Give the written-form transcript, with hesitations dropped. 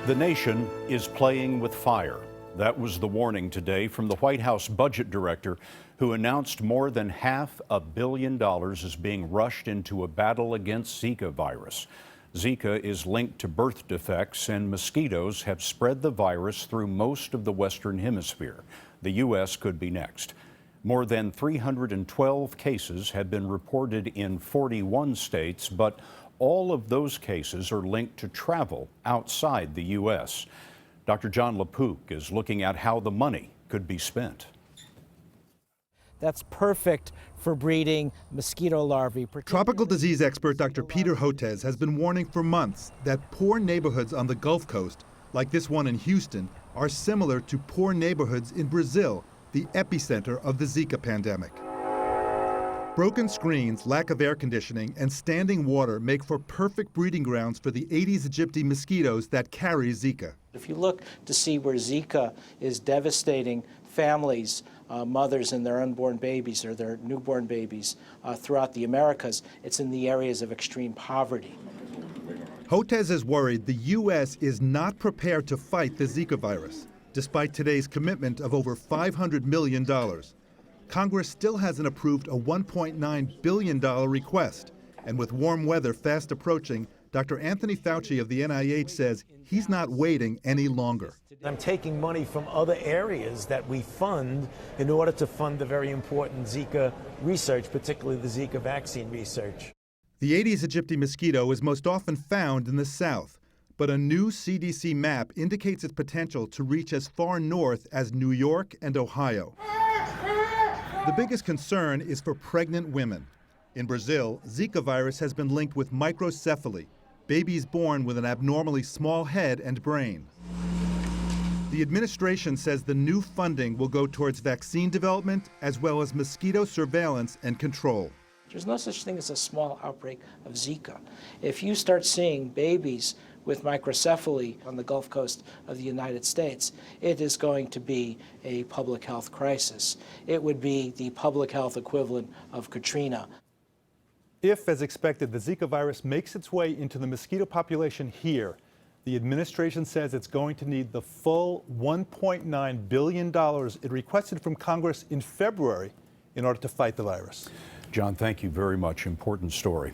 The nation is playing with fire. That was the warning today from the White House budget director, who announced more than $500 million is being rushed into a battle against Zika virus. Zika is linked to birth defects, and mosquitoes have spread the virus through most of the Western Hemisphere. The U.S. could be next. More than 312 cases have been reported in 41 states, but all of those cases are linked to travel outside the U.S. Dr. Jon LaPook is looking at how the money could be spent. That's perfect for breeding mosquito larvae. Tropical disease expert Dr. Peter Hotez has been warning for months that poor neighborhoods on the Gulf Coast, like this one in Houston, are similar to poor neighborhoods in Brazil, the epicenter of the Zika pandemic. Broken screens, lack of air conditioning, and standing water make for perfect breeding grounds for the Aedes aegypti mosquitoes that carry Zika. If you look to see where Zika is devastating families, mothers and their unborn babies or their newborn babies throughout the Americas, it's in the areas of extreme poverty. Hotez is worried the U.S. is not prepared to fight the Zika virus, despite today's commitment of over $500 million. Congress still hasn't approved a $1.9 billion request. And with warm weather fast approaching, Dr. Anthony Fauci of the NIH says he's not waiting any longer. I'm taking money from other areas that we fund in order to fund the very important Zika research, particularly the Zika vaccine research. The Aedes aegypti mosquito is most often found in the south, but a new CDC map indicates its potential to reach as far north as New York and Ohio. The biggest concern is for pregnant women. In Brazil, Zika virus has been linked with microcephaly, babies born with an abnormally small head and brain. The administration says the new funding will go towards vaccine development as well as mosquito surveillance and control. There's no such thing as a small outbreak of Zika. If you start seeing babies with microcephaly on the Gulf Coast of the United States, it is going to be a public health crisis. It would be the public health equivalent of Katrina. If, as expected, the Zika virus makes its way into the mosquito population here, the administration says it's going to need the full $1.9 billion it requested from Congress in February in order to fight the virus. John, thank you very much. Important story.